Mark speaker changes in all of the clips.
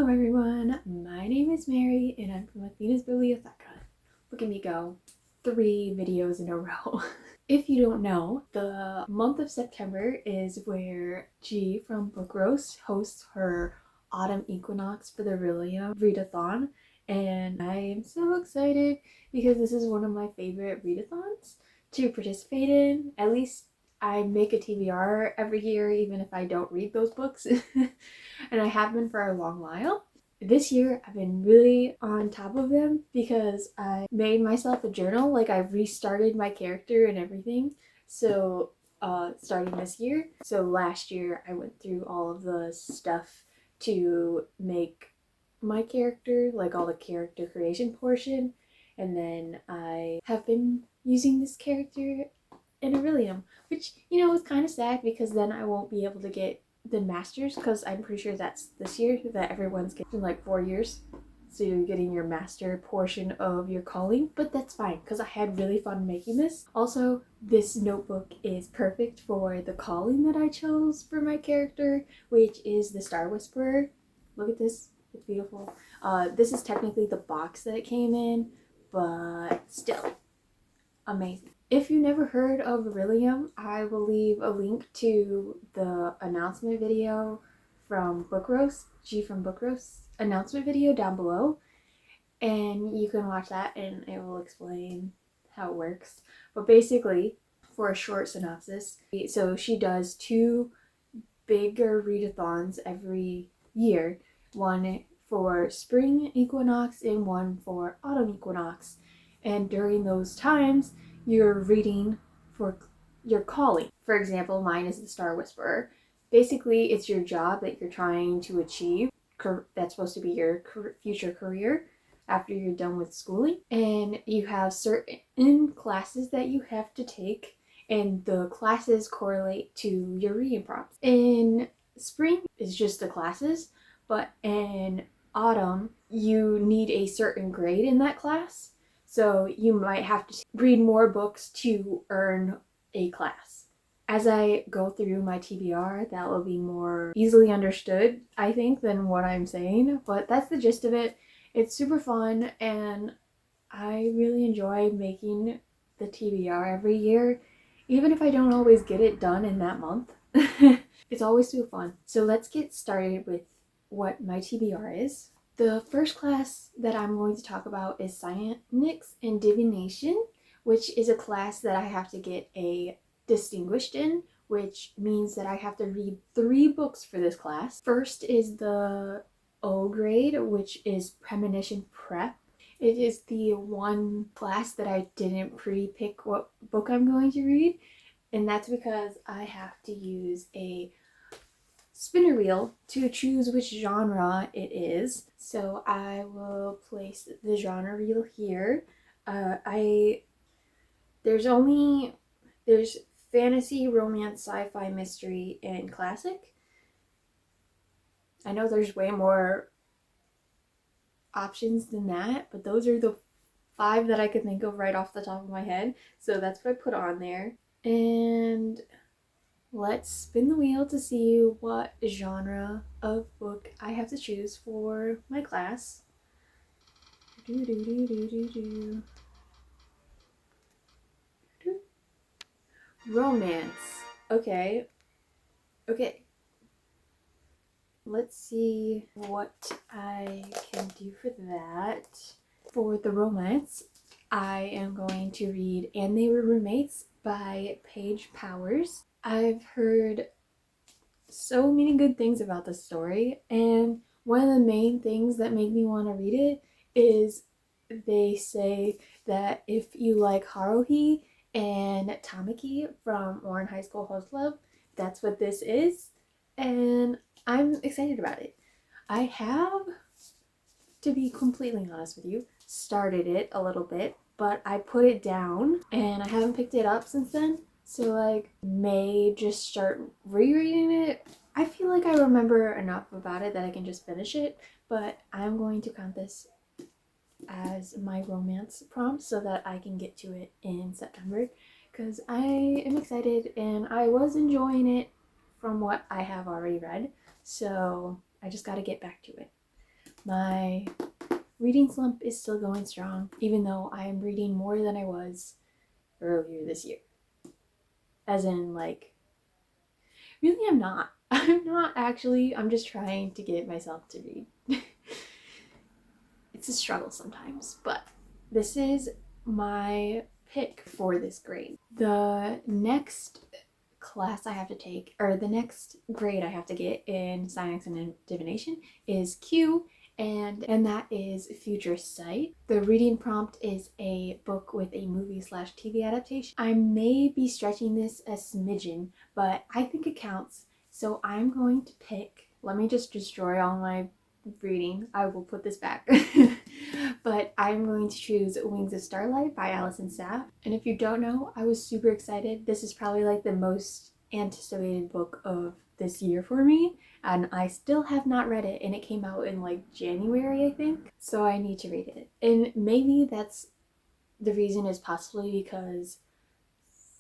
Speaker 1: Hello everyone, my name is Mary and I'm from Athena's Bibliotheca. Look at me go, 3 videos in a row. If you don't know, the month of September is where G from Book Roast hosts her Autumn Equinox for the Orilium Readathon, and I am so excited because this is one of my favorite readathons to participate in. At least I make a TBR every year even if I don't read those books. And I have been for a long while. This year I've been really on top of them because I made myself a journal. Like, I restarted my character and everything. So starting this year. So last year I went through all of the stuff to make my character, like all the character creation portion, and then I have been using this character in Orilium, which, you know, is kind of sad because then I won't be able to get the masters, because I'm pretty sure that's this year that everyone's getting, like 4 years. So you're getting your master portion of your calling, but that's fine because I had really fun making this. Also, this notebook is perfect for the calling that I chose for my character, which is the Star Whisperer. Look at this, it's beautiful. This is technically the box that it came in, but still amazing. If you never heard of Orilium, I will leave a link to the announcement video from Book Roast, G from Book Roast announcement video down below, and you can watch that and it will explain how it works. But basically, for a short synopsis, so she does 2 bigger readathons every year, one for spring equinox and one for autumn equinox, and during those times you're reading for your calling. For example, mine is the Star Whisperer. Basically, it's your job that you're trying to achieve. That's supposed to be your future career after you're done with schooling. And you have certain classes that you have to take, and the classes correlate to your reading prompts. In spring, it's just the classes, but in autumn, you need a certain grade in that class. So you might have to read more books to earn a class. As I go through my TBR, that will be more easily understood, I think, than what I'm saying. But that's the gist of it. It's super fun, and I really enjoy making the TBR every year, even if I don't always get it done in that month. It's always super fun. So let's get started with what my TBR is. The first class that I'm going to talk about is Psionics Divination, which is a class that I have to get a distinguished in, which means that I have to read 3 books for this class. First is the O grade, which is Premonition Prep. It is the one class that I didn't pre-pick what book I'm going to read, and that's because I have to use a spinner wheel to choose which genre it is. So I will place the genre wheel here. There's fantasy, romance, sci-fi, mystery, and classic. I know there's way more options than that, but those are the 5 that I could think of right off the top of my head. So that's what I put on there. And let's spin the wheel to see what genre of book I have to choose for my class. Romance. Okay. Let's see what I can do for that. For the romance, I am going to read And They Were Roommates by Paige Powers. I've heard so many good things about this story, and one of the main things that make me want to read it is they say that if you like Haruhi and Tamaki from Ouran High School Host Club, that's what this is, and I'm excited about it. I have, to be completely honest with you, started it a little bit, but I put it down and I haven't picked it up since then. So like, may just start rereading it. I feel like I remember enough about it that I can just finish it, but I'm going to count this as my romance prompt so that I can get to it in September, because I am excited and I was enjoying it from what I have already read, so I just got to get back to it. My reading slump is still going strong, even though I am reading more than I was earlier this year. As in, like, really I'm not. I'm not actually. I'm just trying to get myself to read. It's a struggle sometimes, but this is my pick for this grade. The next class I have to take, or the next grade I have to get in Psionics and Divination is Q, and that is Future Sight. The reading prompt is a book with a movie/TV adaptation. I may be stretching this a smidgen, but I think it counts. So I'm going to pick, let me just destroy all my reading. I will put this back. But I'm going to choose Wings of Starlight by Alison Saff. And if you don't know, I was super excited. This is probably like the most anticipated book of this year for me, and I still have not read it, and it came out in like January, I think. So I need to read it. And maybe that's the reason is possibly because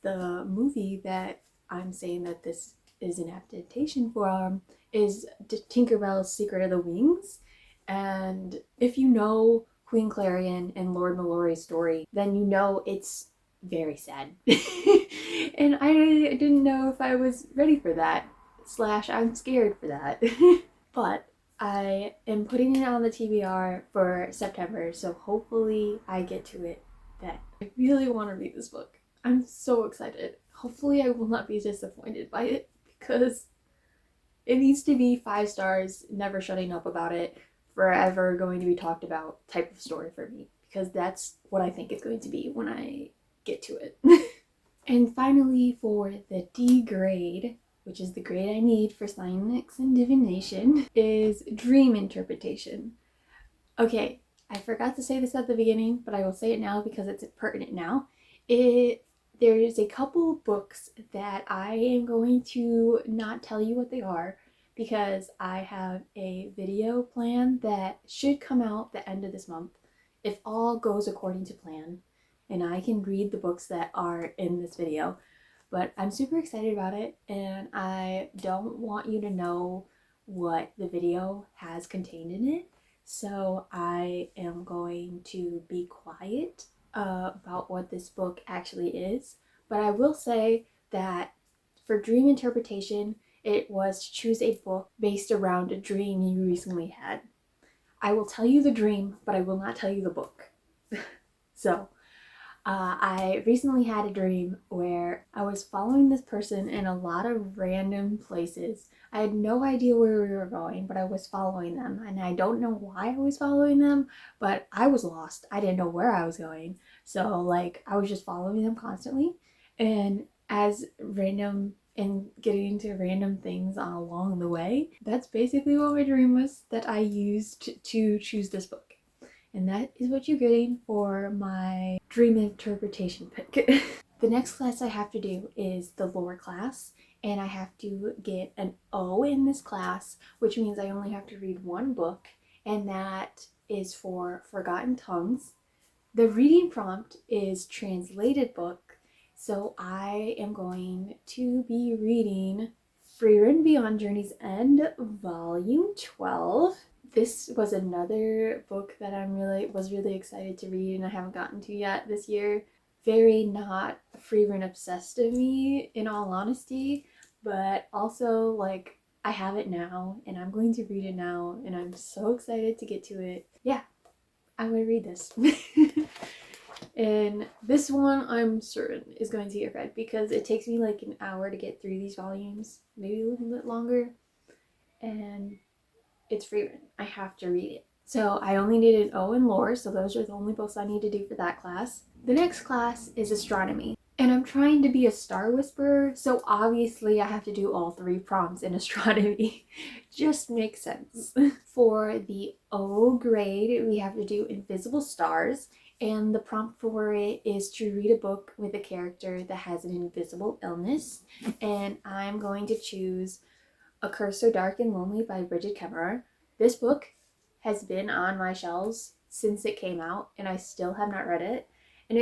Speaker 1: the movie that I'm saying that this is an adaptation for is Tinkerbell's Secret of the Wings. And if you know Queen Clarion and Lord Mallory's story, then you know it's very sad. And I didn't know if I was ready for that. Slash, I'm scared for that. But I am putting it on the TBR for September, so hopefully I get to it then. I really want to read this book. I'm so excited. Hopefully I will not be disappointed by it, because it needs to be 5 stars, never shutting up about it, forever going to be talked about type of story for me, because that's what I think it's going to be when I get to it. And finally, for the D grade, which is the grade I need for Psionics and Divination, is Dream Interpretation. Okay, I forgot to say this at the beginning, but I will say it now because it's pertinent now. There's a couple books that I am going to not tell you what they are, because I have a video plan that should come out the end of this month if all goes according to plan, and I can read the books that are in this video. But I'm super excited about it, and I don't want you to know what the video has contained in it, so I am going to be quiet about what this book actually is. But I will say that for dream interpretation, it was to choose a book based around a dream you recently had. I will tell you the dream, but I will not tell you the book. So, I recently had a dream where I was following this person in a lot of random places. I had no idea where we were going, but I was following them, and I don't know why I was following them, but I was lost. I didn't know where I was going. So, like, I was just following them constantly, and as random and getting into random things along the way. That's basically what my dream was that I used to choose this book. And that is what you're getting for my dream interpretation pick. The next class I have to do is the lore class, and I have to get an O in this class, which means I only have to read one book, and that is for Forgotten Tongues. The reading prompt is translated book, so I am going to be reading Freerun Beyond Journey's End, Volume 12. This was another book that was really excited to read, and I haven't gotten to yet this year. Very not Freerun obsessed of me, in all honesty, but also like I have it now, and I'm going to read it now, and I'm so excited to get to it. Yeah, I'm gonna read this. And this one I'm certain is going to get read, because it takes me like an hour to get through these volumes, maybe a little bit longer, and it's Freerun. I have to read it. So I only need an O in lore, so those are the only books I need to do for that class. The next class is Astronomy. And I'm trying to be a star whisperer, so obviously I have to do all 3 prompts in Astronomy. Just makes sense. For the O grade, we have to do Invisible Stars, and the prompt for it is to read a book with a character that has an invisible illness, and I'm going to choose A Curse So Dark and Lonely by Bridget Kemmerer. This book has been on my shelves since it came out, and I still have not read it. And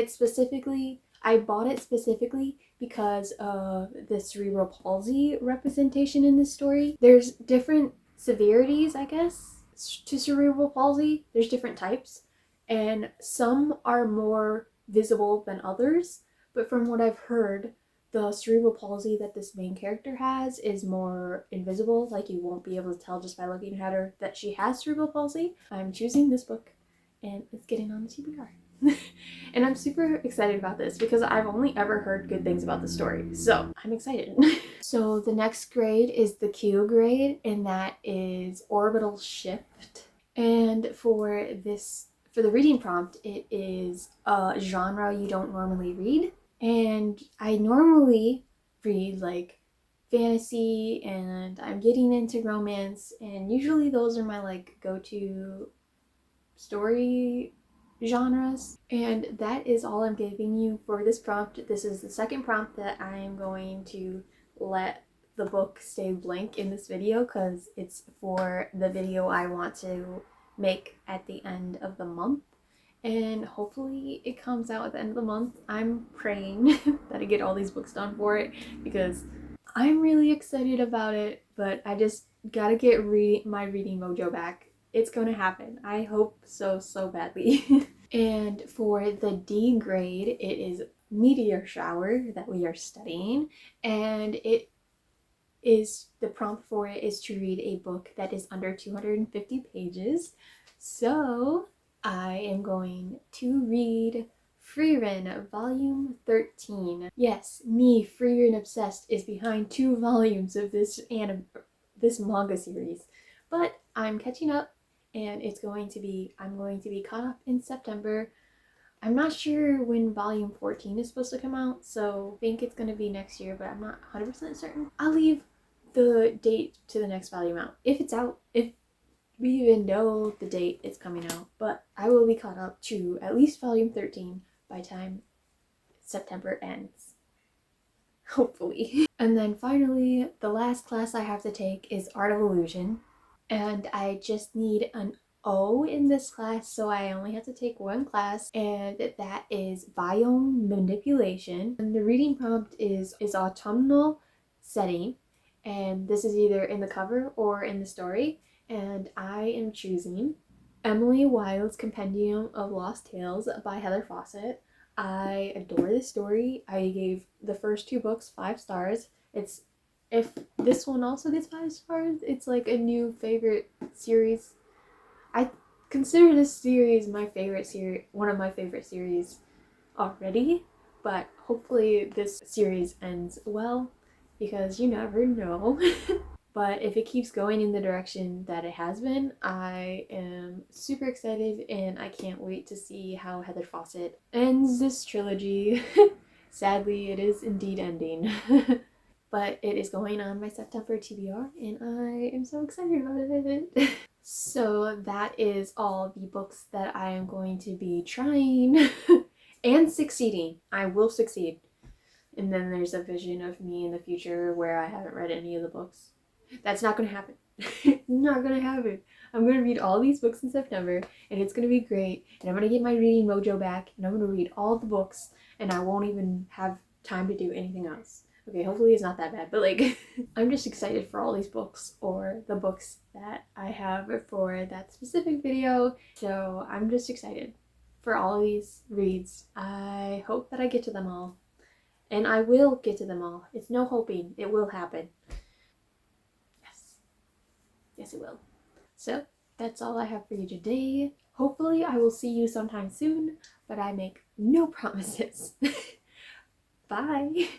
Speaker 1: I bought it specifically because of the cerebral palsy representation in this story. There's different severities, I guess. to cerebral palsy. There's different types, and some are more visible than others. But from what I've heard, the cerebral palsy that this main character has is more invisible. Like, you won't be able to tell just by looking at her that she has cerebral palsy. I'm choosing this book, and it's getting on the TBR. And I'm super excited about this because I've only ever heard good things about the story, so I'm excited. So the next grade is the Q grade, and that is orbital shift. And for the reading prompt, it is a genre you don't normally read. And I normally read like fantasy, and I'm getting into romance, and usually those are my like go-to story genres. And that is all I'm giving you for this prompt. This is the second prompt that I am going to let the book stay blank in this video because it's for the video I want to make at the end of the month. And hopefully it comes out at the end of the month. I'm praying that I get all these books done for it because I'm really excited about it, but I just gotta get my reading mojo back. It's gonna happen. I hope so badly. And for the D grade, it is meteor shower that we are studying, and the prompt for it is to read a book that is under 250 pages. So I am going to read Frieren, Volume 13. Yes, me, Frieren Obsessed, is behind 2 volumes of this manga series. But I'm catching up, and I'm going to be caught up in September. I'm not sure when Volume 14 is supposed to come out, so I think it's going to be next year, but I'm not 100% certain. I'll leave the date to the next volume out. If it's out, if we even know the date it's coming out, but I will be caught up to at least Volume 13 by time September ends. Hopefully. And then finally, the last class I have to take is Art of Illusion. And I just need an O in this class, so I only have to take 1 class, and that is Biome Manipulation. And the reading prompt is autumnal setting, and this is either in the cover or in the story. And I am choosing Emily Wilde's Compendium of Lost Tales by Heather Fawcett. I adore this story. I gave the first 2 books 5 stars. If this one also gets 5 stars, it's like a new favorite series. I consider this series one of my favorite series already, but hopefully this series ends well because you never know. But if it keeps going in the direction that it has been, I am super excited, and I can't wait to see how Heather Fawcett ends this trilogy. Sadly, it is indeed ending. But it is going on my September TBR, and I am so excited about it. So that is all the books that I am going to be trying and succeeding. I will succeed. And then there's a vision of me in the future where I haven't read any of the books. That's not going to happen. Not going to happen. I'm going to read all these books in September, and it's going to be great, and I'm going to get my reading mojo back, and I'm going to read all the books, and I won't even have time to do anything else. Okay, hopefully it's not that bad, but like, I'm just excited for all these books, or the books that I have for that specific video. So I'm just excited for all of these reads. I hope that I get to them all, and I will get to them all. It's no hoping, it will happen. Yes, it will. So that's all I have for you today. Hopefully I will see you sometime soon, but I make no promises. Bye!